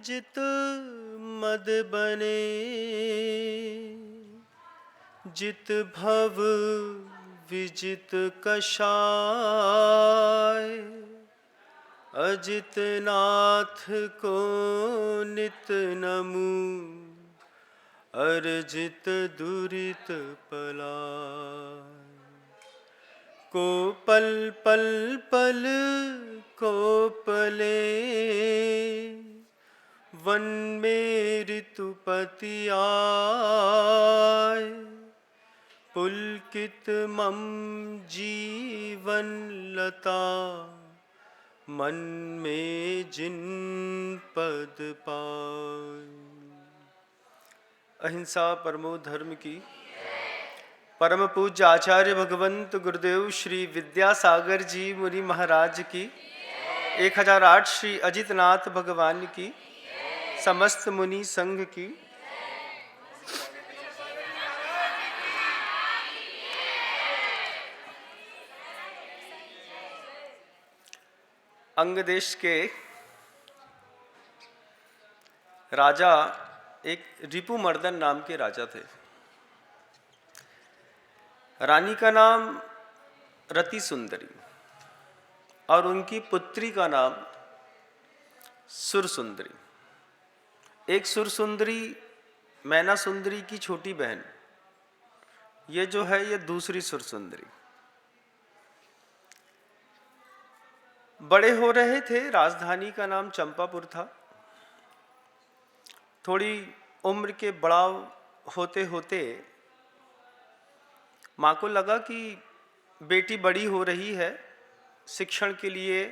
जित मद बने, जित भव विजित कषाय, अजित नाथ को नित नमु, अर्जित दुरित पलाय। को पल पल पल को पले, वन में ऋतुपति आय, पुलकित मम जीवन लता, मन में जिन पद पाय। अहिंसा परमो धर्म की। परम पूज्य आचार्य भगवंत गुरुदेव श्री विद्यासागर जी मुनि महाराज की, 1008 श्री अजितनाथ भगवान की, समस्त मुनि संघ की। अंग देश के राजा एक रिपुमर्दन नाम के राजा थे। रानी का नाम रति सुंदरी और उनकी पुत्री का नाम सुरसुंदरी। एक सुरसुंदरी मैना सुंदरी की छोटी बहन, ये जो है ये दूसरी सुरसुंदरी। बड़े हो रहे थे। राजधानी का नाम चंपापुर था। थोड़ी उम्र के बड़ा होते होते माँ को लगा कि बेटी बड़ी हो रही है, शिक्षण के लिए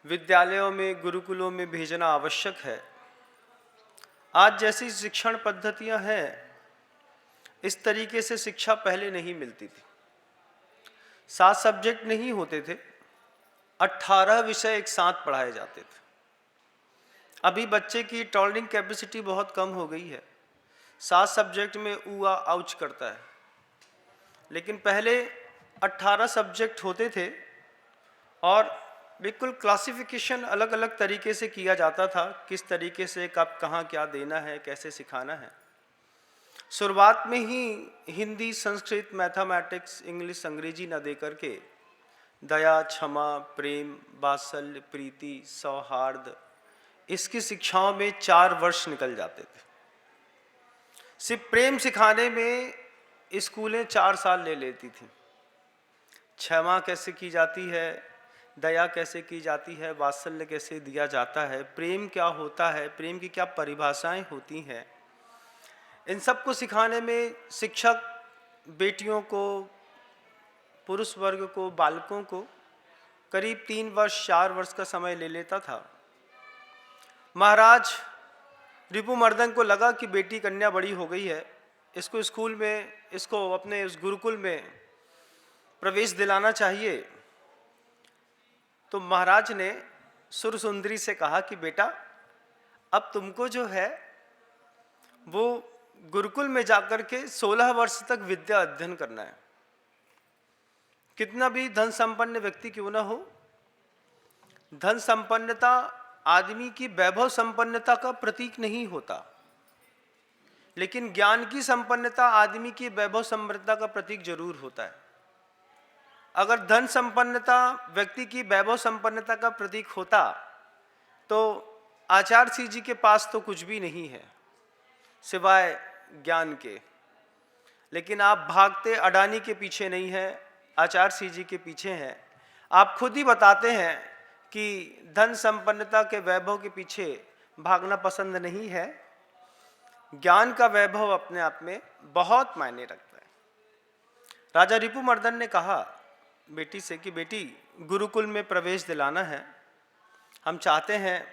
विद्यालयों में गुरुकुलों में भेजना आवश्यक है। आज जैसी शिक्षण पद्धतियां हैं, इस तरीके से शिक्षा पहले नहीं मिलती थी। 7 सब्जेक्ट नहीं होते थे, 18 विषय एक साथ पढ़ाए जाते थे। अभी बच्चे की टॉलरिंग कैपेसिटी बहुत कम हो गई है। 7 सब्जेक्ट में ऊ आ आउच करता है, लेकिन पहले 18 सब्जेक्ट होते थे और बिल्कुल क्लासिफिकेशन अलग अलग तरीके से किया जाता था, किस तरीके से कब कहाँ क्या देना है, कैसे सिखाना है। शुरुआत में ही हिंदी, संस्कृत, मैथमेटिक्स, इंग्लिश, अंग्रेजी न दे करके दया, क्षमा, प्रेम, वात्सल्य, प्रीति, सौहार्द, इसकी शिक्षाओं में 4 वर्ष निकल जाते थे। सिर्फ प्रेम सिखाने में स्कूलें 4 साल ले लेती थी। क्षमा कैसे की जाती है, दया कैसे की जाती है, वात्सल्य कैसे दिया जाता है, प्रेम क्या होता है, प्रेम की क्या परिभाषाएं होती हैं, इन सब को सिखाने में शिक्षक बेटियों को, पुरुष वर्ग को, बालकों को करीब 3 वर्ष 4 वर्ष का समय ले लेता था। महाराज रिपुमर्दन को लगा कि बेटी कन्या बड़ी हो गई है, इसको स्कूल में, इसको अपने उस गुरुकुल में प्रवेश दिलाना चाहिए। तो महाराज ने सुरसुंदरी से कहा कि बेटा, अब तुमको जो है वो गुरुकुल में जाकर के 16 वर्ष तक विद्या अध्ययन करना है। कितना भी धन संपन्न व्यक्ति क्यों ना हो, धन संपन्नता आदमी की वैभव संपन्नता का प्रतीक नहीं होता, लेकिन ज्ञान की संपन्नता आदमी की वैभव संपन्नता का प्रतीक जरूर होता है। अगर धन संपन्नता व्यक्ति की वैभव संपन्नता का प्रतीक होता तो आचार्य सिंह जी के पास तो कुछ भी नहीं है सिवाय ज्ञान के। लेकिन आप भागते अडानी के पीछे नहीं है, आचार्य सिंह जी के पीछे हैं। आप खुद ही बताते हैं कि धन संपन्नता के वैभव के पीछे भागना पसंद नहीं है, ज्ञान का वैभव अपने आप में बहुत मायने रखता है। राजा रिपुमर्दन ने कहा बेटी से कि बेटी, गुरुकुल में प्रवेश दिलाना है, हम चाहते हैं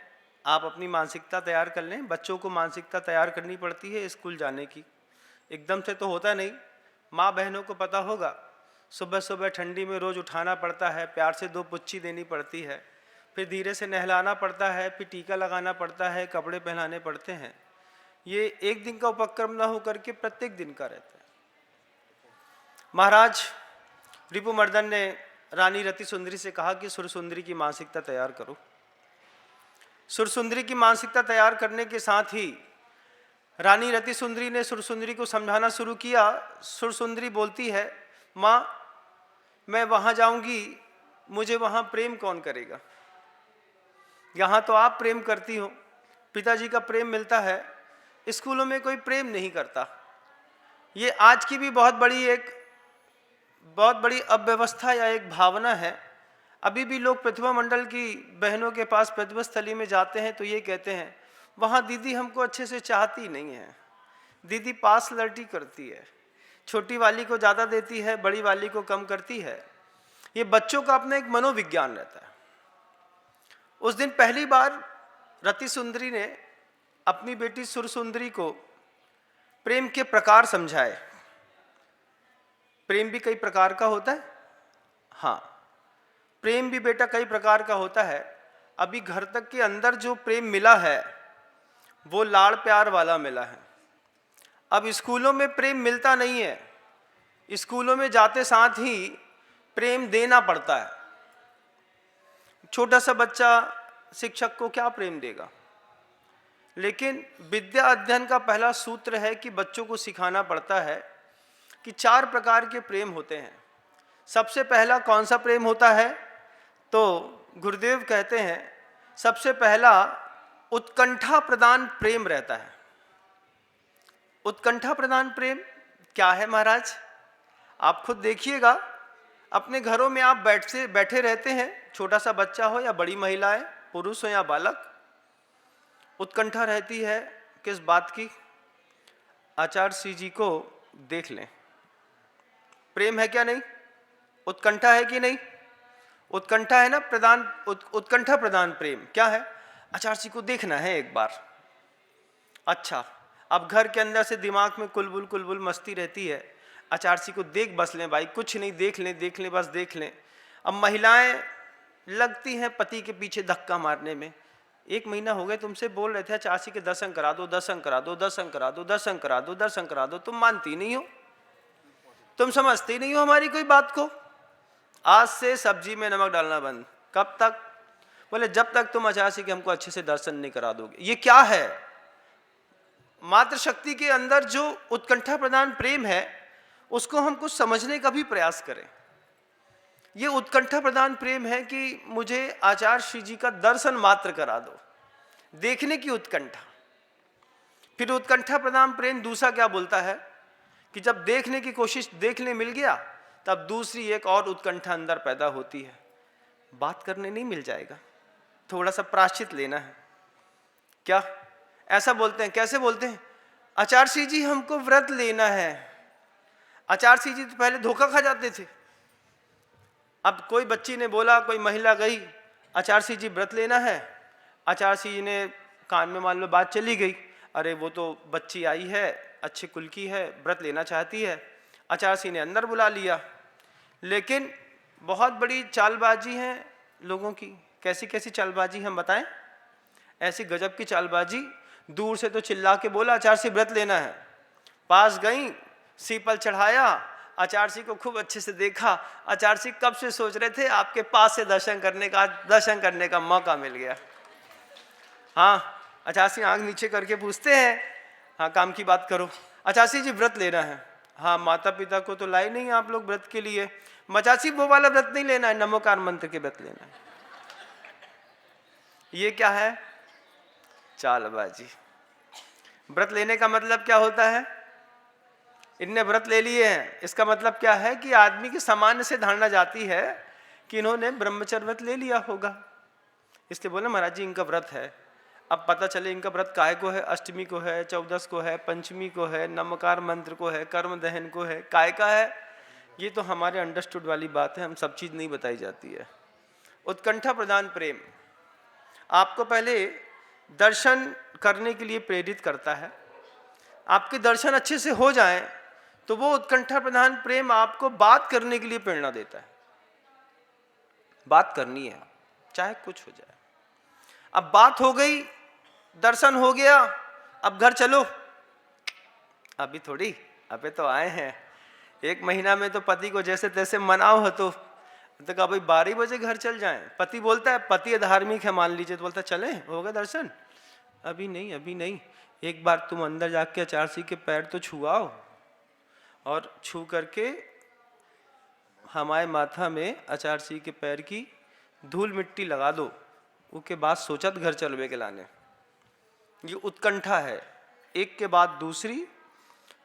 आप अपनी मानसिकता तैयार कर लें। बच्चों को मानसिकता तैयार करनी पड़ती है स्कूल जाने की, एकदम से तो होता नहीं। माँ बहनों को पता होगा, सुबह सुबह ठंडी में रोज़ उठाना पड़ता है, प्यार से 2 पुच्ची देनी पड़ती है, फिर धीरे से नहलाना पड़ता है, फिर टीका लगाना पड़ता है, कपड़े पहनाने पड़ते हैं। ये एक दिन का उपक्रम ना होकर के प्रत्येक दिन का रहता है। महाराज रिपुमर्दन ने रानी रति सुंदरी से कहा कि सुरसुंदरी की मानसिकता तैयार करो। सुरसुंदरी की मानसिकता तैयार करने के साथ ही रानी रति सुंदरी ने सुरसुंदरी को समझाना शुरू किया। सुरसुंदरी बोलती है, माँ मैं वहाँ जाऊँगी, मुझे वहाँ प्रेम कौन करेगा? यहाँ तो आप प्रेम करती हो, पिताजी का प्रेम मिलता है, स्कूलों में कोई प्रेम नहीं करता। ये आज की भी बहुत बड़ी अव्यवस्था या एक भावना है। अभी भी लोग प्रतिभा मंडल की बहनों के पास प्रतिभा स्थली में जाते हैं तो ये कहते हैं, वहाँ दीदी हमको अच्छे से चाहती नहीं है, दीदी पास लड़ती करती है, छोटी वाली को ज़्यादा देती है, बड़ी वाली को कम करती है। ये बच्चों का अपना एक मनोविज्ञान रहता है। उस दिन पहली बार रति सुंदरी ने अपनी बेटी सुरसुंदरी को प्रेम के प्रकार समझाए। प्रेम भी कई प्रकार का होता है। हाँ, प्रेम भी बेटा कई प्रकार का होता है। अभी घर तक के अंदर जो प्रेम मिला है वो लाड़ प्यार वाला मिला है। अब स्कूलों में प्रेम मिलता नहीं है, स्कूलों में जाते साथ ही प्रेम देना पड़ता है। छोटा सा बच्चा शिक्षक को क्या प्रेम देगा? लेकिन विद्या अध्ययन का पहला सूत्र है कि बच्चों को सिखाना पड़ता है कि 4 प्रकार के प्रेम होते हैं। सबसे पहला कौन सा प्रेम होता है? तो गुरुदेव कहते हैं सबसे पहला उत्कंठा प्रदान प्रेम रहता है। उत्कंठा प्रदान प्रेम क्या है महाराज? आप खुद देखिएगा, अपने घरों में आप बैठे रहते हैं, छोटा सा बच्चा हो या बड़ी महिलाएं, पुरुष हो या बालक, उत्कंठा रहती है किस बात की? आचार्य श्री जी को देख लें। प्रेम है क्या नहीं? उत्कंठा है कि नहीं? उत्कंठा है ना प्रदान, उत्कंठा प्रदान प्रेम क्या है? आचार्य जी को देखना है एक बार। अच्छा, अब घर के अंदर से दिमाग में कुलबुल मस्ती रहती है, आचार्य जी को देख बस लें भाई, कुछ नहीं, देख लें बस देख लें। अब महिलाएं लगती हैं पति के पीछे धक्का मारने में। 1 महीना हो गए तुमसे बोल रहे थे आचार्य जी के दर्शन करा दो, दर्शन करा दो, दर्शन करा दो, दर्शन करा दो, दर्शन करा दो, तुम मानती नहीं हो, तुम समझती नहीं हो हमारी कोई बात को। आज से सब्जी में नमक डालना बंद। कब तक? बोले जब तक तुम आचार्य जी के हमको अच्छे से दर्शन नहीं करा दोगे। ये क्या है? मातृशक्ति के अंदर जो उत्कंठा प्रदान प्रेम है उसको हम कुछ समझने का भी प्रयास करें। ये उत्कंठा प्रदान प्रेम है कि मुझे आचार्य श्री जी का दर्शन मात्र करा दो, देखने की उत्कंठा। फिर उत्कंठा प्रदान प्रेम दूसरा क्या बोलता है कि जब देखने की कोशिश, देखने मिल गया, तब दूसरी एक और उत्कंठा अंदर पैदा होती है, बात करने नहीं मिल जाएगा, थोड़ा सा प्रायश्चित लेना है। क्या ऐसा बोलते हैं? कैसे बोलते हैं? आचार्य श्री जी हमको व्रत लेना है। आचार्य श्री जी तो पहले धोखा खा जाते थे। अब कोई बच्ची ने बोला, कोई महिला गई, आचार्य श्री जी व्रत लेना है। आचार्य श्री जी ने कान में मान लो बात चली गई, अरे वो तो बच्ची आई है, अच्छे कुल की है, व्रत लेना चाहती है। आचार्य श्री ने अंदर बुला लिया। लेकिन बहुत बड़ी चालबाजी है लोगों की। कैसी कैसी चालबाजी हम बताएं? ऐसी गजब की चालबाजी, दूर से तो चिल्ला के बोला आचार्य श्री व्रत लेना है, पास गई, सीपल चढ़ाया, आचार्य जी को खूब अच्छे से देखा। आचार्य जी कब से सोच रहे थे आपके पास से दर्शन करने का मौका मिल गया। हाँ, आचार्य जी आंख नीचे करके पूछते हैं, हाँ काम की बात करो। आचार्य जी व्रत लेना है। हाँ, माता पिता को तो लाए नहीं आप लोग व्रत के लिए। आचार्य जी वो वाला व्रत नहीं लेना है, नमोकार मंत्र के व्रत लेना है। ये क्या है? चालबाजी। व्रत लेने का मतलब क्या होता है? इनने व्रत ले लिए हैं, इसका मतलब क्या है कि आदमी की सामान्य से धारणा जाती है कि इन्होंने ब्रह्मचर्य व्रत ले लिया होगा, इसलिए बोले महाराज जी इनका व्रत है। अब पता चले इनका व्रत काहे को है, अष्टमी को है, 14 को है, पंचमी को है, नमकार मंत्र को है, कर्म दहन को है, काय का है, ये तो हमारे अंडरस्टूड वाली बात है, हम सब चीज़ नहीं बताई जाती है। उत्कंठा प्रदान प्रेम आपको पहले दर्शन करने के लिए प्रेरित करता है। आपके दर्शन अच्छे से हो जाएं तो वो उत्कंठा प्रधान प्रेम आपको बात करने के लिए प्रेरणा देता है। बात करनी है, चाहे कुछ हो जाए। अब बात हो गई, दर्शन हो गया, अब घर चलो। अभी थोड़ी, अबे तो आए हैं, 1 महीना में तो पति को जैसे तैसे मनाओ हो तो तो कहा भाई 12 बजे घर चल जाएं। पति बोलता है, पति धार्मिक है मान लीजिए, तो बोलता है चले, हो गया दर्शन? अभी नहीं, अभी नहीं, एक बार तुम अंदर जाके आचार्य के पैर तो छुआओ, और छू करके हमारे माथा में आचार्य के पैर की धूल मिट्टी लगा दो, उसके बाद सोचत घर चलवे के लाने। ये उत्कंठा है, एक के बाद दूसरी,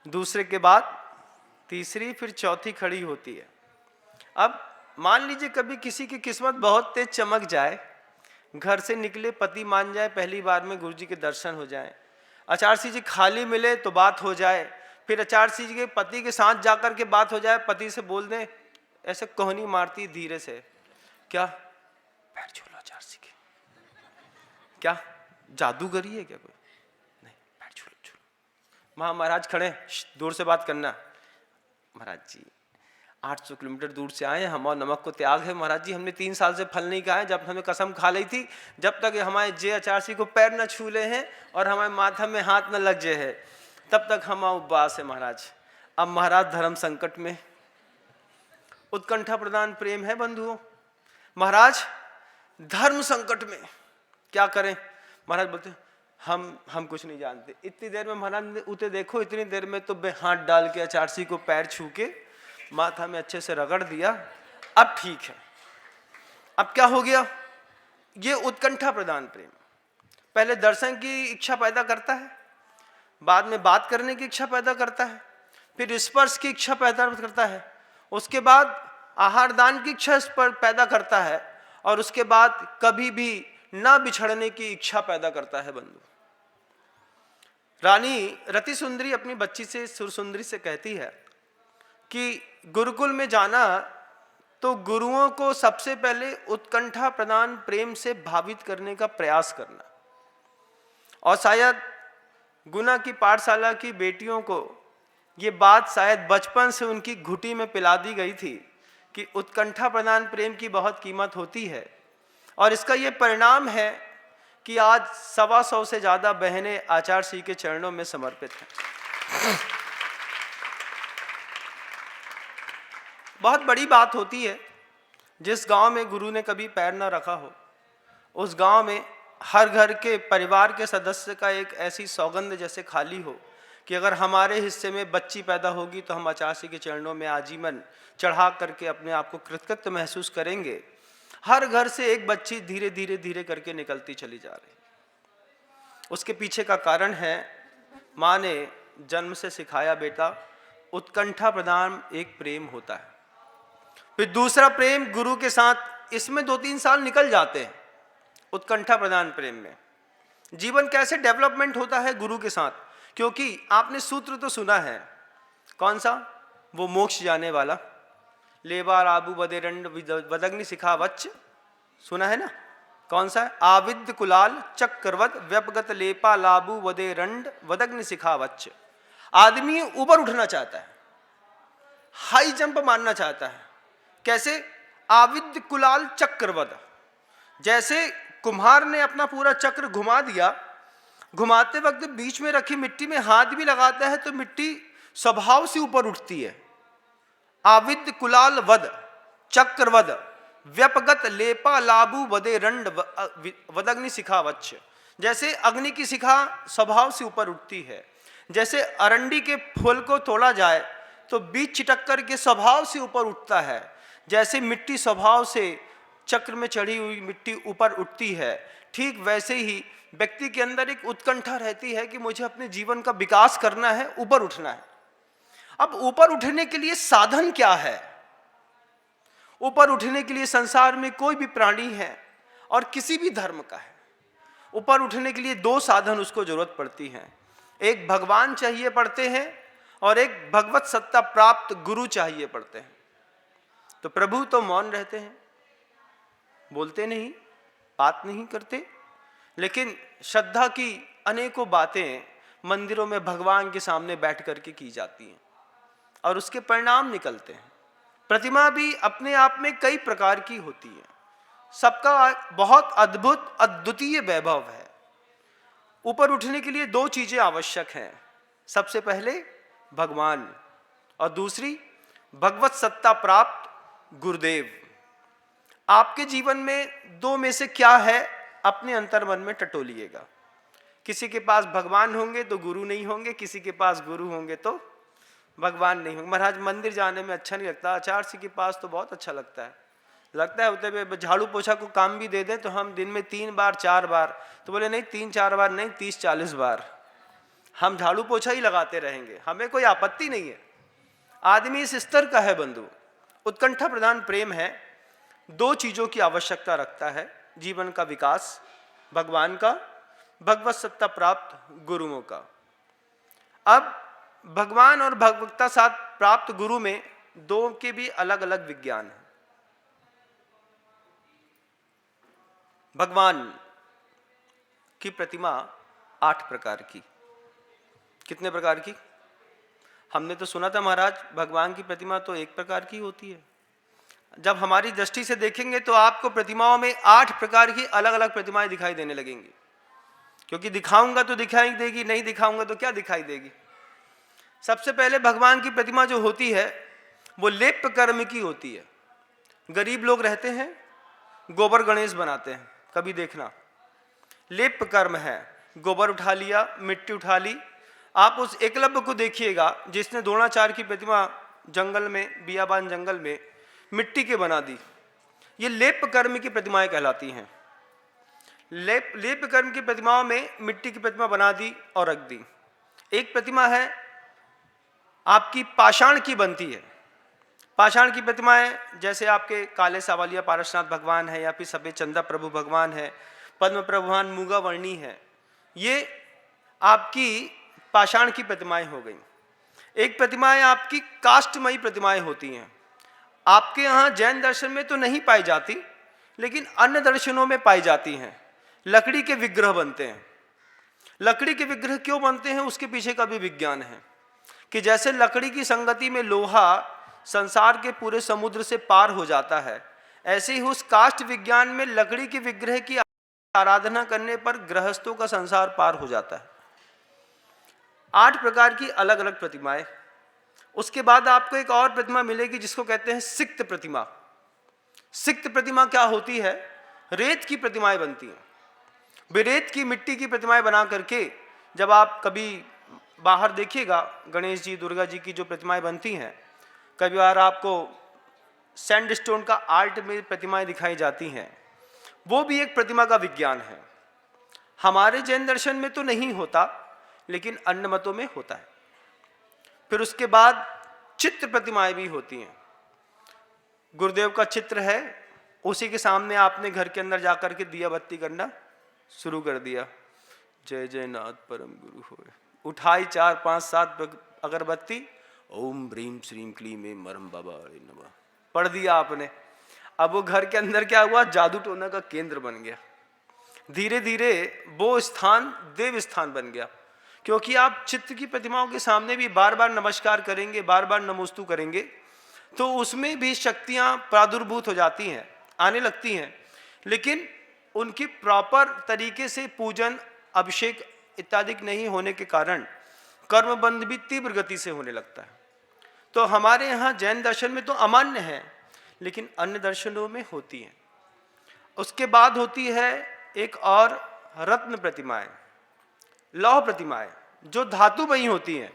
दूसरे के बाद तीसरी, फिर चौथी खड़ी होती है। अब मान लीजिए कभी किसी की किस्मत बहुत तेज चमक जाए, घर से निकले पति मान जाए, पहली बार में गुरु जी के दर्शन हो जाए, आचार्य जी खाली मिले तो बात हो जाए, फिर आचार्य जी के पति के साथ जाकर के बात हो जाए, पति से बोल दें, ऐसे कोहनी मारती धीरे से, क्या पैर छू लो आचार्य जी के, क्या जादूगरी है क्या कोई? नहीं, पैर छू लो, छू लो। वहाँ महाराज खड़े, दूर से बात करना। महाराज जी 800 किलोमीटर दूर से आए, हम और नमक को त्याग है महाराज जी, हमने 3 साल से फल नहीं खाए, जब हमें कसम खा ली थी जब तक हमारे जय आचार्य को पैर न छू ले हैं और हमारे माथा में हाथ न लग जाए है, तब तक हम उपवास है महाराज। अब महाराज धर्म संकट में, उत्कंठा प्रदान प्रेम है बंधुओं, महाराज धर्म संकट में क्या करें? महाराज बोलते हम कुछ नहीं जानते। इतनी देर में महाराज ने उते देखो, इतनी देर में तो हाथ डाल के आचार्य को पैर छू के माथा में अच्छे से रगड़ दिया, अब ठीक है। अब क्या हो गया? ये उत्कंठा प्रदान प्रेम पहले दर्शन की इच्छा पैदा करता है, बाद में बात करने की इच्छा पैदा करता है, फिर स्पर्श की इच्छा पैदा करता है, उसके बाद आहार दान की इच्छा पैदा करता है, और उसके बाद कभी भी ना बिछड़ने की इच्छा पैदा करता है बंधु। रानी रति सुंदरी अपनी बच्ची से, सुरसुंदरी से कहती है कि गुरुकुल में जाना तो गुरुओं को सबसे पहले उत्कंठा प्रदान प्रेम से भावित करने का प्रयास करना, और शायद गुना की पाठशाला की बेटियों को ये बात शायद बचपन से उनकी घुटी में पिला दी गई थी कि उत्कंठा प्रदान प्रेम की बहुत कीमत होती है, और इसका ये परिणाम है कि आज 125 से ज़्यादा बहनें आचार्य श्री के चरणों में समर्पित हैं। बहुत बड़ी बात होती है, जिस गांव में गुरु ने कभी पैर न रखा हो, उस गांव में हर घर के परिवार के सदस्य का एक ऐसी सौगंध जैसे खाली हो कि अगर हमारे हिस्से में बच्ची पैदा होगी तो हम आचार्य के चरणों में आजीवन चढ़ा करके अपने आप को कृतकृत्य महसूस करेंगे। हर घर से एक बच्ची धीरे धीरे धीरे करके निकलती चली जा रही। उसके पीछे का कारण है, माँ ने जन्म से सिखाया, बेटा उत्कंठा प्रदान एक प्रेम होता है। फिर दूसरा प्रेम गुरु के साथ, इसमें 2-3 साल निकल जाते हैं उत्कंठा प्रदान प्रेम में। जीवन कैसे डेवलपमेंट होता है गुरु के साथ, क्योंकि आपने सूत्र तो सुना है, कौन सा? वो मोक्ष जाने वाला, लेबा आबू बदेरंड वदग्नि शिखावच्च, सुना है ना? कौन सा है? आविद्य कुलाल चक्रवत व्यपगत लेपा लाबू वदेरंड वदग्नि शिखावच्च। आदमी ऊपर उठना चाहता है, हाई जंप मारना चाहता है। कैसे? आविद्य कुलाल चक्रवत, जैसे कुम्हार ने अपना पूरा चक्र घुमा दिया, घुमाते वक्त बीच में रखी मिट्टी में हाथ भी लगाता है तो मिट्टी स्वभाव से ऊपर उठती है। आविद्य कुलाल वद चक्रवद व्यपगत लेपा लाबू वदे रंड वदग्नि शिखावच्च, जैसे अग्नि की शिखा स्वभाव से ऊपर उठती है। जैसे अरंडी के फूल को तोड़ा जाए तो बीज छिटक कर के स्वभाव से ऊपर उठता है, जैसे मिट्टी स्वभाव से चक्र में चढ़ी हुई मिट्टी ऊपर उठती है, ठीक वैसे ही व्यक्ति के अंदर एक उत्कंठा रहती है कि मुझे अपने जीवन का विकास करना है, ऊपर उठना है। अब ऊपर उठने के लिए साधन क्या है? ऊपर उठने के लिए संसार में कोई भी प्राणी है और किसी भी धर्म का है, ऊपर उठने के लिए 2 साधन उसको जरूरत पड़ती है। एक भगवान चाहिए पड़ते हैं और एक भगवत सत्ता प्राप्त गुरु चाहिए पड़ते हैं। तो प्रभु तो मौन रहते हैं, बोलते नहीं, बात नहीं करते, लेकिन श्रद्धा की अनेकों बातें मंदिरों में भगवान के सामने बैठ करके की जाती हैं और उसके परिणाम निकलते हैं। प्रतिमा भी अपने आप में कई प्रकार की होती है, सबका बहुत अद्भुत अद्वितीय वैभव है। ऊपर उठने के लिए 2 चीजें आवश्यक हैं, सबसे पहले भगवान और दूसरी भगवत सत्ता प्राप्त गुरुदेव। आपके जीवन में दो में से क्या है, अपने अंतर्मन में टटोलिएगा। किसी के पास भगवान होंगे तो गुरु नहीं होंगे, किसी के पास गुरु होंगे तो भगवान नहीं होंगे। महाराज मंदिर जाने में अच्छा नहीं लगता, आचार्य के पास तो बहुत अच्छा लगता है होते हुए झाड़ू पोछा को काम भी दे दें तो हम दिन में 3 बार 4 बार, तो बोले नहीं 3-4 बार नहीं, 30-40 बार हम झाड़ू पोछा ही लगाते रहेंगे, हमें कोई आपत्ति नहीं है। आदमी इस स्तर का है बंधु, उत्कंठा प्रधान प्रेम है। 2 चीजों की आवश्यकता रखता है जीवन का विकास, भगवान का, भगवत सत्ता प्राप्त गुरुओं का। अब भगवान और भगवत्ता साथ प्राप्त गुरु में 2 के भी अलग अलग विज्ञान है। भगवान की प्रतिमा 8 प्रकार की। कितने प्रकार की? हमने तो सुना था महाराज भगवान की प्रतिमा तो 1 प्रकार की होती है। जब हमारी दृष्टि से देखेंगे तो आपको प्रतिमाओं में 8 प्रकार की अलग अलग प्रतिमाएं दिखाई देने लगेंगी, क्योंकि दिखाऊंगा तो दिखाई देगी, नहीं दिखाऊंगा तो क्या दिखाई देगी। सबसे पहले भगवान की प्रतिमा जो होती है वो लेप्य कर्म की होती है। गरीब लोग रहते हैं, गोबर गणेश बनाते हैं, कभी देखना लेप्य कर्म है। गोबर उठा लिया, मिट्टी उठा ली। आप उस एकलव्य को देखिएगा जिसने द्रोणाचार्य की प्रतिमा जंगल में, बियाबान जंगल में मिट्टी के बना दी। ये लेप्य कर्म की प्रतिमाएं कहलाती हैं। लेप्य कर्म की प्रतिमाओं में मिट्टी की प्रतिमा बना दी और रख दी। एक प्रतिमा है आपकी पाषाण की बनती है। पाषाण की प्रतिमाएं जैसे आपके काले सावलिया पारसनाथ भगवान है, या फिर सफेद चंदा प्रभु भगवान है, पद्म प्रभुवान मूगा वर्णी है, ये आपकी पाषाण की प्रतिमाएं हो गई। एक प्रतिमाएं आपकी काष्ठमयी प्रतिमाएं होती हैं। आपके यहाँ जैन दर्शन में तो नहीं पाई जाती, लेकिन अन्य दर्शनों में पाई जाती हैं। लकड़ी के विग्रह बनते हैं। लकड़ी के विग्रह क्यों बनते हैं उसके पीछे का भी विज्ञान है कि जैसे लकड़ी की संगति में लोहा संसार के पूरे समुद्र से पार हो जाता है, ऐसे ही उस काष्ठ विज्ञान में लकड़ी के विग्रह की आराधना करने पर गृहस्थों का संसार पार हो जाता है। 8 प्रकार की अलग अलग प्रतिमाएं। उसके बाद आपको एक और प्रतिमा मिलेगी जिसको कहते हैं सिक्त प्रतिमा। सिक्त प्रतिमा क्या होती है? रेत की प्रतिमाएं बनती हैं। रेत की मिट्टी की प्रतिमाएं बना करके जब आप कभी बाहर देखिएगा, गणेश जी दुर्गा जी की जो प्रतिमाएं बनती हैं, कभी बार आपको सैंडस्टोन का आर्ट में प्रतिमाएं दिखाई जाती हैं। वो भी एक प्रतिमा का विज्ञान है। हमारे जैन दर्शन में तो नहीं होता, लेकिन अन्य मतों में होता है। फिर उसके बाद चित्र प्रतिमाएं भी होती हैं। गुरुदेव का चित्र है, उसी के सामने आपने घर के अंदर जाकर के दिया बत्ती करना शुरू कर दिया। जय जय नाथ परम गुरु होए। उठाई 4 5 7 अगरबत्ती, ओम ब्रीम श्रीम क्लीम एम मरम बाबा नमः पढ़ दिया आपने। अब वो घर के अंदर क्या हुआ? जादू टोना का केंद्र बन गया। धीरे धीरे वो स्थान देव स्थान बन गया, क्योंकि आप चित्र की प्रतिमाओं के सामने भी बार बार नमस्कार करेंगे, बार बार नमोस्तु करेंगे, तो उसमें भी शक्तियां प्रादुर्भूत हो जाती हैं, आने लगती हैं। लेकिन उनकी प्रॉपर तरीके से पूजन, अभिषेक इत्यादि नहीं होने के कारण कर्मबंध भी तीव्र गति से होने लगता है। तो हमारे यहाँ जैन दर्शन में तो अमान्य है, लेकिन अन्य दर्शनों में होती हैं। उसके बाद होती है एक और रत्न प्रतिमाएं, लौह प्रतिमाएं, जो धातुमयी होती हैं।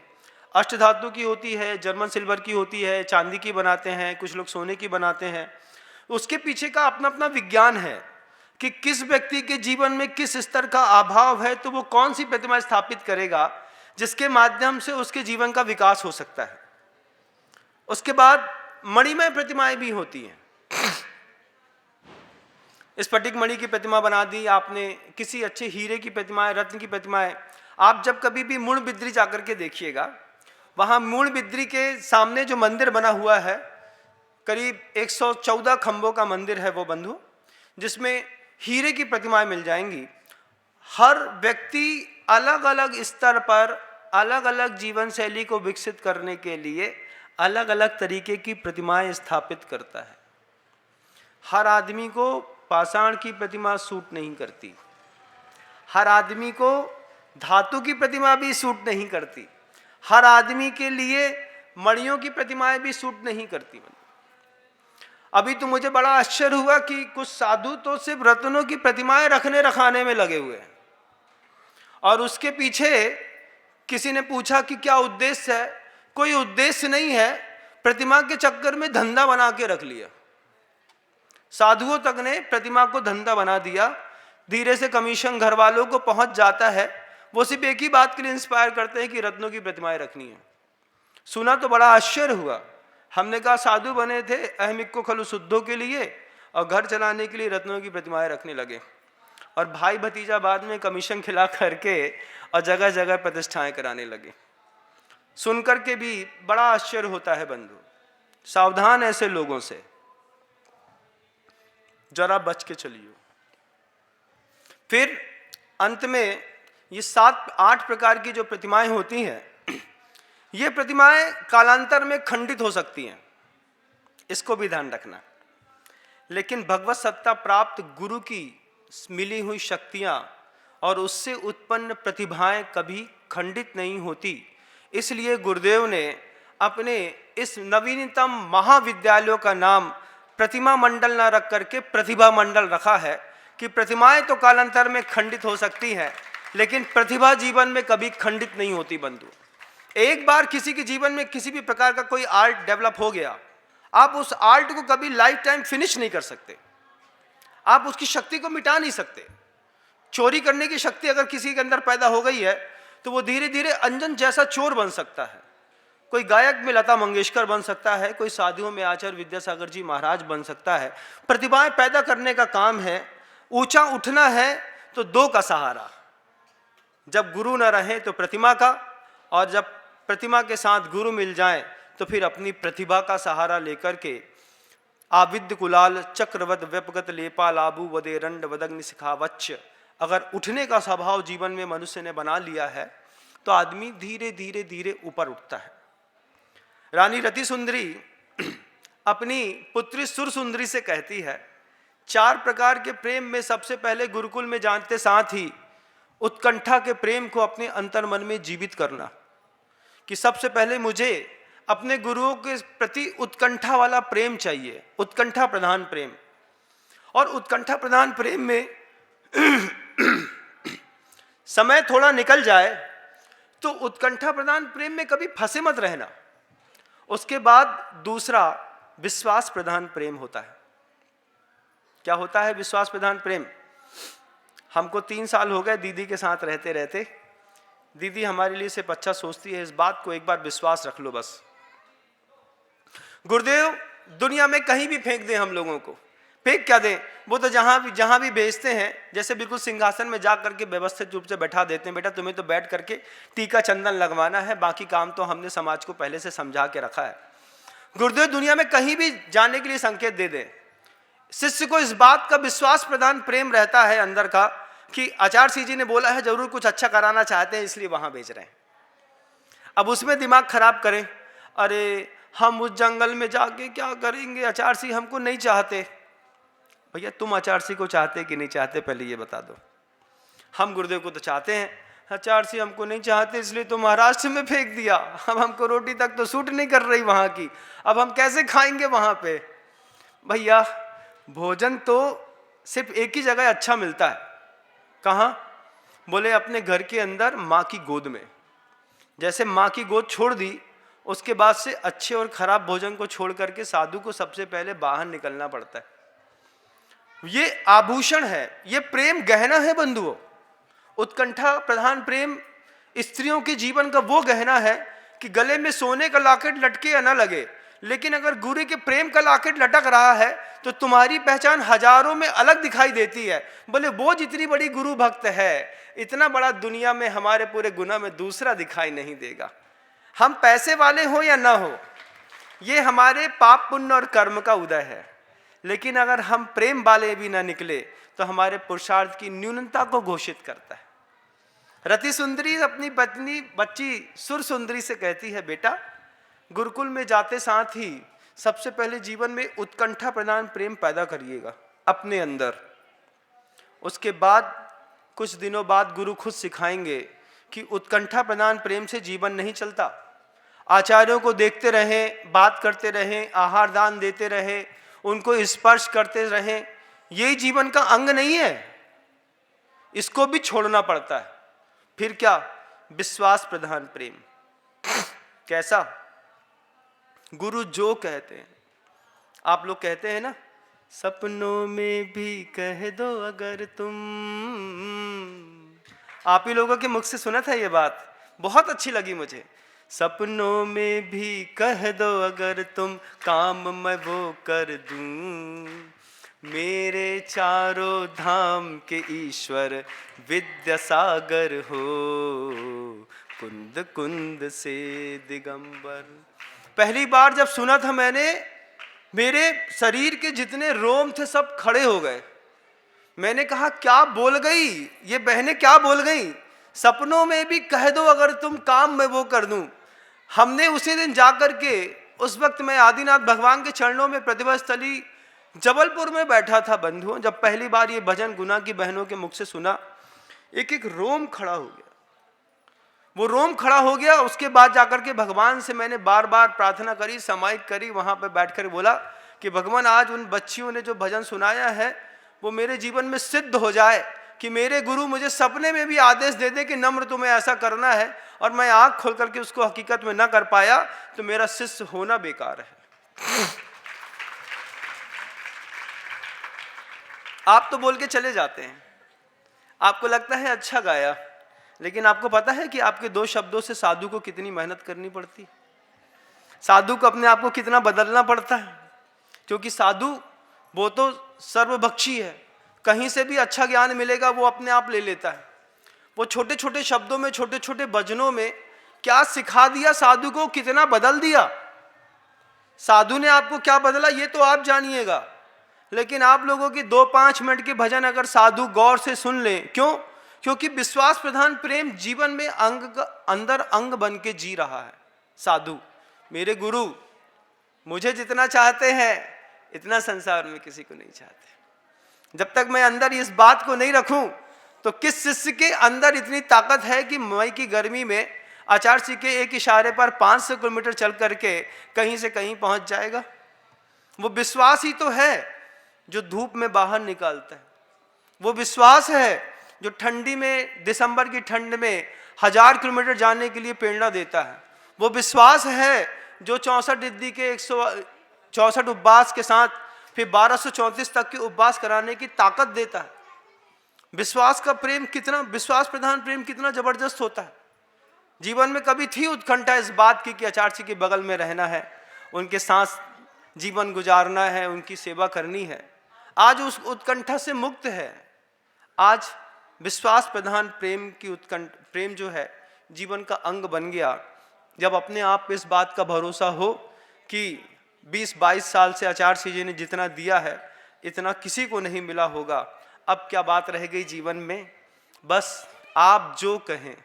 अष्ट धातु की होती है, जर्मन सिल्वर की होती है, चांदी की बनाते हैं, कुछ लोग सोने की बनाते हैं। उसके पीछे का अपना अपना विज्ञान है कि किस व्यक्ति के जीवन में किस स्तर का अभाव है, तो वो कौन सी प्रतिमा स्थापित करेगा जिसके माध्यम से उसके जीवन का विकास हो सकता है। उसके बाद मणिमय प्रतिमाएं भी होती हैं। स्फटिक मणि की प्रतिमा बना दी आपने, किसी अच्छे हीरे की प्रतिमाएं, रत्न की प्रतिमाएं। आप जब कभी भी मूण बिद्री जाकर के देखिएगा, वहां मूण बिद्री के सामने जो मंदिर बना हुआ है, करीब 114 खंभों का मंदिर है वो बंधु, जिसमें हीरे की प्रतिमाएं मिल जाएंगी। हर व्यक्ति अलग अलग स्तर पर अलग अलग जीवन शैली को विकसित करने के लिए अलग अलग तरीके की प्रतिमाएं स्थापित करता है। हर आदमी को पाषाण की प्रतिमा सूट नहीं करती, हर आदमी को धातु की प्रतिमा भी सूट नहीं करती, हर आदमी के लिए मणियों की प्रतिमाएं भी सूट नहीं करती। अभी तो मुझे बड़ा आश्चर्य हुआ कि कुछ साधु तो सिर्फ रत्नों की प्रतिमाएं रखने रखाने में लगे हुए हैं, और उसके पीछे किसी ने पूछा कि क्या उद्देश्य है। कोई उद्देश्य नहीं है, प्रतिमा के चक्कर में धंधा बना के रख लिया। साधुओं तक ने प्रतिमा को धंधा बना दिया। धीरे से कमीशन घर वालों को पहुंच जाता है। वो सिर्फ एक ही बात के लिए इंस्पायर करते हैं कि रत्नों की प्रतिमाएं रखनी है। सुना तो बड़ा आश्चर्य हुआ। हमने कहा साधु बने थे अहमिको खलु शुद्धों के लिए, और घर चलाने के लिए रत्नों की प्रतिमाएं रखने लगे, और भाई भतीजा बाद में कमीशन खिला करके और जगह जगह प्रतिष्ठाएं कराने लगे। सुनकर के भी बड़ा आश्चर्य होता है बंधु। सावधान ऐसे लोगों से, जरा बच के चलिए। फिर अंत में ये 7-8 प्रकार की जो प्रतिमाएं होती हैं, ये प्रतिमाएं कालांतर में खंडित हो सकती हैं, इसको भी ध्यान रखना। लेकिन भगवत सत्ता प्राप्त गुरु की मिली हुई शक्तियां और उससे उत्पन्न प्रतिभाएं कभी खंडित नहीं होती। इसलिए गुरुदेव ने अपने इस नवीनतम महाविद्यालयों का नाम प्रतिमा मंडल न रख करके प्रतिभा मंडल रखा है, कि प्रतिमाएं तो कालांतर में खंडित हो सकती हैं, लेकिन प्रतिभा जीवन में कभी खंडित नहीं होती बंधु। एक बार किसी के जीवन में किसी भी प्रकार का कोई आर्ट डेवलप हो गया, आप उस आर्ट को कभी लाइफ टाइम फिनिश नहीं कर सकते, आप उसकी शक्ति को मिटा नहीं सकते। चोरी करने की शक्ति अगर किसी के अंदर पैदा हो गई है तो वो धीरे धीरे अंजन जैसा चोर बन सकता है। कोई गायक में लता मंगेशकर बन सकता है, कोई साधुओं में आचार्य विद्यासागर जी महाराज बन सकता है। प्रतिभाएं पैदा करने का काम है। ऊंचा उठना है तो 2 का सहारा, जब गुरु न रहे तो प्रतिमा का, और जब प्रतिमा के साथ गुरु मिल जाए तो फिर अपनी प्रतिभा का सहारा लेकर के आविद्य कुलाल चक्रवद व्यपगत लेपा लाबू वदे रंड वदग्नि सिखावच्च, अगर उठने का स्वभाव जीवन में मनुष्य ने बना लिया है तो आदमी धीरे धीरे धीरे ऊपर उठता है। रानी रति सुंदरी अपनी पुत्री सुर सुंदरी से कहती है, 4 प्रकार के प्रेम में सबसे पहले गुरुकुल में जानते साथ ही उत्कंठा के प्रेम को अपने अंतर मन में जीवित करना, कि सबसे पहले मुझे अपने गुरुओं के प्रति उत्कंठा वाला प्रेम चाहिए, उत्कंठा प्रधान प्रेम। और उत्कंठा प्रधान प्रेम में समय थोड़ा निकल जाए तो उत्कंठा प्रधान प्रेम में कभी फंसे मत रहना। उसके बाद दूसरा विश्वास प्रधान प्रेम होता है। क्या होता है विश्वास प्रधान प्रेम? हमको 3 साल हो गए दीदी के साथ रहते रहते। दीदी हमारे लिए सिर्फ अच्छा सोचती है, इस बात को एक बार विश्वास रख लो बस। गुरुदेव दुनिया में कहीं भी फेंक दें, हम लोगों को फेंक क्या दें, वो तो जहां भी भेजते हैं, जैसे बिल्कुल सिंहासन में जा करके व्यवस्थित रूप से बैठा देते हैं, बेटा तुम्हें तो बैठ करके टीका चंदन लगवाना है, बाकी काम तो हमने समाज को पहले से समझा के रखा है। गुरुदेव दुनिया में कहीं भी जाने के लिए संकेत दे दें। शिष्य को इस बात का विश्वास प्रधान प्रेम रहता है अंदर का, कि आचार्य सिंह जी ने बोला है जरूर कुछ अच्छा कराना चाहते हैं इसलिए वहां भेज रहे हैं। अब उसमें दिमाग खराब करें, अरे हम उस जंगल में जाके क्या करेंगे, आचार्य सिंह हमको नहीं चाहते। भैया तुम आचार्य सिंह को चाहते कि नहीं चाहते पहले ये बता दो। हम गुरुदेव को तो चाहते हैं, आचार्य सिंह हमको नहीं चाहते इसलिए तो महाराष्ट्र में फेंक दिया। अब हमको रोटी तक तो सूट नहीं कर रही वहां की, अब हम कैसे खाएंगे वहां पे। भैया भोजन तो सिर्फ एक ही जगह अच्छा मिलता है। कहाँ? बोले अपने घर के अंदर माँ की गोद में। जैसे माँ की गोद छोड़ दी, उसके बाद से अच्छे और खराब भोजन को छोड़ करके साधु को सबसे पहले बाहर निकलना पड़ता है। ये आभूषण है, ये प्रेम गहना है बंधुओं। उत्कंठा प्रधान प्रेम स्त्रियों के जीवन का वो गहना है कि गले में सोने का लॉकेट लटके या ना लगे, लेकिन अगर गुरु के प्रेम का लॉकेट लटक रहा है तो तुम्हारी पहचान हजारों में अलग दिखाई देती है। बोले वो जितनी बड़ी गुरु भक्त है, इतना बड़ा दुनिया में हमारे पूरे गुना में दूसरा दिखाई नहीं देगा। हम पैसे वाले हो या ना हो, ये हमारे पाप पुण्य और कर्म का उदय है। लेकिन अगर हम प्रेम वाले भी ना निकले तो हमारे पुरुषार्थ की न्यूनता को घोषित करता है। रति सुंदरी अपनी पत्नी बच्ची सुर सुंदरी से कहती है, बेटा गुरुकुल में जाते साथ ही सबसे पहले जीवन में उत्कंठा प्रधान प्रेम पैदा करिएगा अपने अंदर। उसके बाद कुछ दिनों बाद गुरु खुद सिखाएंगे कि उत्कंठा प्रधान प्रेम से जीवन नहीं चलता। आचार्यों को देखते रहें, बात करते रहें, आहार दान देते रहें, उनको स्पर्श करते रहें, यही जीवन का अंग नहीं है, इसको भी छोड़ना पड़ता है। फिर क्या? विश्वास प्रधान प्रेम। कैसा? गुरु जो कहते हैं, आप लोग कहते हैं ना, सपनों में भी कह दो अगर तुम, आप ही लोगों के मुख से सुना था ये बात, बहुत अच्छी लगी मुझे। सपनों में भी कह दो अगर तुम, काम मैं वो कर दूं, मेरे चारों धाम के ईश्वर विद्यासागर हो, कुंद कुंद से दिगंबर। पहली बार जब सुना था मैंने, मेरे शरीर के जितने रोम थे सब खड़े हो गए। मैंने कहा क्या बोल गई ये बहनें, क्या बोल गई? सपनों में भी कह दो अगर तुम, काम मैं वो कर दूं। हमने उसी दिन जाकर के, उस वक्त मैं आदिनाथ भगवान के चरणों में प्रतिभा स्थली जबलपुर में बैठा था बंधुओं, जब पहली बार ये भजन गुना की बहनों के मुख से सुना, एक एक रोम खड़ा हो गया। वो रोम खड़ा हो गया। उसके बाद जाकर के भगवान से मैंने बार बार प्रार्थना करी, समाहित करी, वहां पर बैठकर बोला कि भगवान आज उन बच्चियों ने जो भजन सुनाया है वो मेरे जीवन में सिद्ध हो जाए, कि मेरे गुरु मुझे सपने में भी आदेश दे दे कि नम्र तुम्हें ऐसा करना है, और मैं आंख खोल करके उसको हकीकत में न कर पाया तो मेरा शिष्य होना बेकार है। आप तो बोल के चले जाते हैं, आपको लगता है अच्छा गाया, लेकिन आपको पता है कि आपके दो शब्दों से साधु को कितनी मेहनत करनी पड़ती, साधु को अपने आप को कितना बदलना पड़ता है। क्योंकि साधु वो तो सर्वभक्षी है, कहीं से भी अच्छा ज्ञान मिलेगा वो अपने आप ले लेता है। वो छोटे छोटे शब्दों में, छोटे छोटे भजनों में क्या सिखा दिया साधु को, कितना बदल दिया। साधु ने आपको क्या बदला ये तो आप जानिएगा, लेकिन आप लोगों की 2-5 मिनट के भजन अगर साधु गौर से सुन ले, क्यों? क्योंकि विश्वास प्रधान प्रेम जीवन में अंदर अंग बन के जी रहा है। साधु मेरे गुरु मुझे जितना चाहते हैं इतना संसार में किसी को नहीं चाहते। जब तक मैं अंदर इस बात को नहीं रखूं तो किस शिष्य के अंदर इतनी ताकत है कि मई की गर्मी में आचार्य जी के एक इशारे पर 500 किलोमीटर चल करके कहीं से कहीं पहुंच जाएगा। वो विश्वास ही तो है जो धूप में बाहर निकालता है। वो विश्वास है जो ठंडी में, दिसंबर की ठंड में 1000 किलोमीटर जाने के लिए प्रेरणा देता है। वो विश्वास है जो 64 डिग्री के 164 उपवास के साथ फिर 1234 तक के उपवास कराने की ताकत देता है। विश्वास का प्रेम कितना, विश्वास प्रधान प्रेम कितना जबरदस्त होता है। जीवन में कभी थी उत्कंठा इस बात की कि आचार्य जी के बगल में रहना है, उनके साथ जीवन गुजारना है, उनकी सेवा करनी है। आज उस उत्कंठा से मुक्त है। आज विश्वास प्रधान प्रेम की प्रेम जो है जीवन का अंग बन गया। जब अपने आप पे इस बात का भरोसा हो कि 20-22 साल से आचार्य जी ने जितना दिया है इतना किसी को नहीं मिला होगा, अब क्या बात रह गई जीवन में? बस आप जो कहें।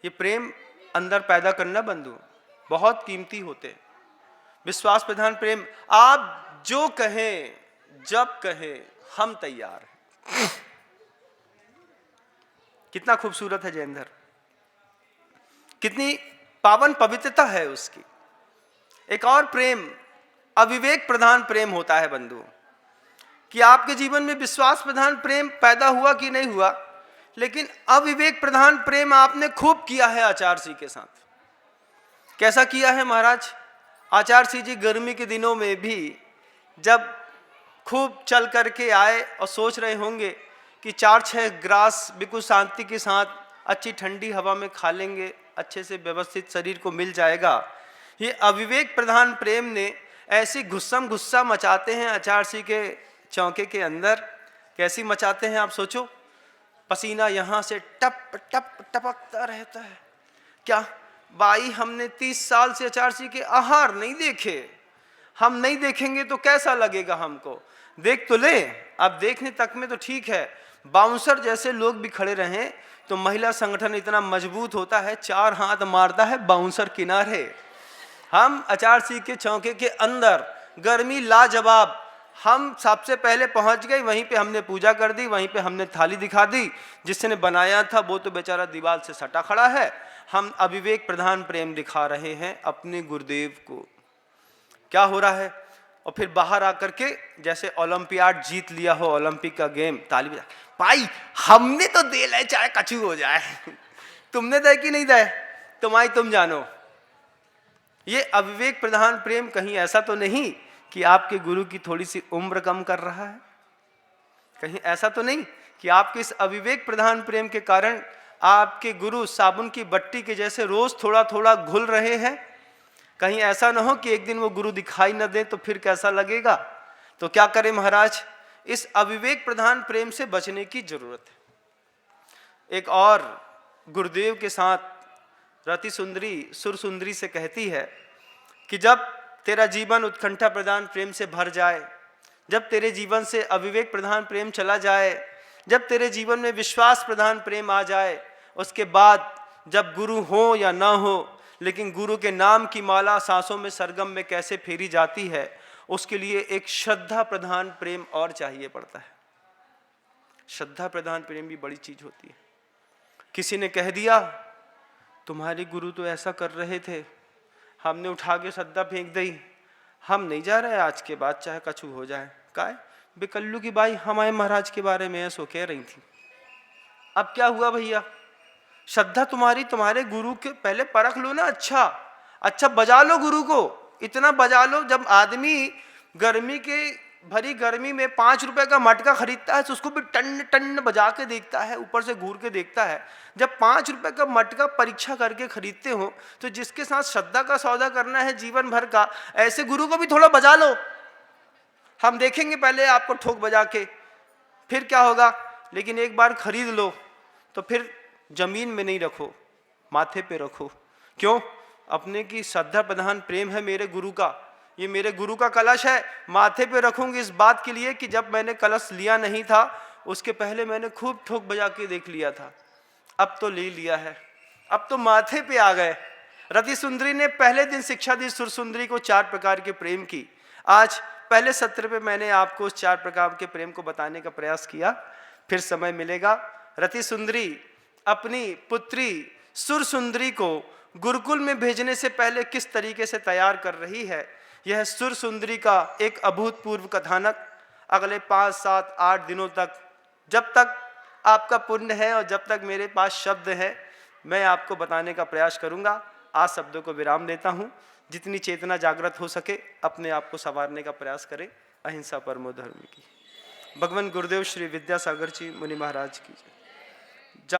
ये प्रेम अंदर पैदा करना बंधु बहुत कीमती होते हैं। विश्वास प्रधान प्रेम, आप जो कहें जब कहें हम तैयार हैं। कितना खूबसूरत है जैनधर, कितनी पावन पवित्रता है उसकी। एक और प्रेम अविवेक प्रधान प्रेम होता है बंधु, कि आपके जीवन में विश्वास प्रधान प्रेम पैदा हुआ कि नहीं हुआ, लेकिन अविवेक प्रधान प्रेम आपने खूब किया है आचार्य जी के साथ। कैसा किया है महाराज? आचार्य जी गर्मी के दिनों में भी जब खूब चल करके आए और सोच रहे होंगे कि 4-6 ग्रास बिल्कुल शांति के साथ अच्छी ठंडी हवा में खा लेंगे, अच्छे से व्यवस्थित शरीर को मिल जाएगा। ये अविवेक प्रधान प्रेम ने ऐसी गुस्सा मचाते हैं आचार्य जी के चौके के अंदर। कैसी मचाते हैं आप सोचो, पसीना यहाँ से टप टप टपकता रहता है। क्या भाई, हमने 30 साल से आचार्य जी के आहार नहीं देखे, हम नहीं देखेंगे तो कैसा लगेगा हमको? देख तो ले, अब देखने तक में तो ठीक है। बाउंसर जैसे लोग भी खड़े रहें तो महिला संगठन इतना मजबूत होता है, 4 हाथ मारता है बाउंसर किनारे। हम आचार्य जी के चौके के अंदर गर्मी लाजवाब, हम सबसे पहले पहुंच गए, वहीं पे हमने पूजा कर दी, वहीं पे हमने थाली दिखा दी। जिसने बनाया था वो तो बेचारा दीवार से सटा खड़ा है। हम अविवेक प्रधान प्रेम दिखा रहे हैं अपने गुरुदेव को। क्या हो रहा है? और फिर बाहर आकर के जैसे ओलंपियाड जीत लिया हो, ओलंपिक का गेम, ताली बजा, भाई हमने तो दे ले चाहे कछु हो जाए तुमने दे कि नहीं दे, तुम जानो। ये अविवेक प्रधान प्रेम कहीं ऐसा तो नहीं कि आपके गुरु की थोड़ी सी उम्र कम कर रहा है, कहीं ऐसा तो नहीं कि आपके इस अविवेक प्रधान प्रेम के कारण आपके गुरु साबुन की बट्टी के जैसे रोज थोड़ा थोड़ा घुल रहे हैं। कहीं ऐसा ना हो कि एक दिन वो गुरु दिखाई न दे तो फिर कैसा लगेगा। तो क्या करें महाराज, इस अविवेक प्रधान प्रेम से बचने की जरूरत है। एक और गुरुदेव के साथ रति सुंदरी सुर सुंदरी से कहती है कि जब तेरा जीवन उत्कंठा प्रधान प्रेम से भर जाए, जब तेरे जीवन से अविवेक प्रधान प्रेम चला जाए, जब तेरे जीवन में विश्वास प्रधान प्रेम आ जाए, उसके बाद जब गुरु हो या ना हो, लेकिन गुरु के नाम की माला सांसों में सरगम में कैसे फेरी जाती है, उसके लिए एक श्रद्धा प्रधान प्रेम और चाहिए पड़ता है। श्रद्धा प्रधान प्रेम भी बड़ी चीज होती है। किसी ने कह दिया तुम्हारे गुरु तो ऐसा कर रहे थे, हमने उठा के श्रद्धा फेंक दी, हम नहीं जा रहे आज के बाद चाहे कछु हो जाए। काय बेकल्लू की बाई हमारे महाराज के बारे में ऐसो कह रही थी। अब क्या हुआ भैया, श्रद्धा तुम्हारे गुरु के पहले परख लो ना। अच्छा बजा लो गुरु को, इतना बजा लो। जब आदमी गर्मी के भरी गर्मी में 5 रुपए का मटका खरीदता है तो उसको भी टन टन बजा के देखता है, ऊपर से घूर के देखता है। जब 5 रुपए का मटका परीक्षा करके खरीदते हो तो जिसके साथ श्रद्धा का सौदा करना है जीवन भर का, ऐसे गुरु को भी थोड़ा बजा लो। हम देखेंगे पहले आपको ठोक बजा के, फिर क्या होगा। लेकिन एक बार खरीद लो तो फिर जमीन में नहीं रखो, माथे पे रखो। क्यों? अपने की श्रद्धा प्रधान प्रेम है मेरे गुरु का, ये मेरे गुरु का कलश है, माथे पे रखूंगी इस बात के लिए कि जब मैंने कलश लिया नहीं था उसके पहले मैंने खूब ठोक बजा के देख लिया था, अब तो ले लिया है, अब तो माथे पे आ गए। रति सुंदरी ने पहले दिन शिक्षा दी सुर सुंदरी को 4 प्रकार के प्रेम की। आज पहले सत्र पे मैंने आपको उस 4 प्रकार के प्रेम को बताने का प्रयास किया, फिर समय मिलेगा। रति सुंदरी अपनी पुत्री सुर सुंदरी को गुरुकुल में भेजने से पहले किस तरीके से तैयार कर रही है, यह सुर सुंदरी का एक अभूतपूर्व कथानक अगले 5, 7, 8 दिनों तक, जब तक आपका पुण्य है और जब तक मेरे पास शब्द है, मैं आपको बताने का प्रयास करूंगा। आज शब्दों को विराम देता हूं। जितनी चेतना जागृत हो सके अपने आप को संवारने का प्रयास करें। अहिंसा परमो धर्म की। भगवान गुरुदेव श्री विद्यासागर जी मुनि महाराज की।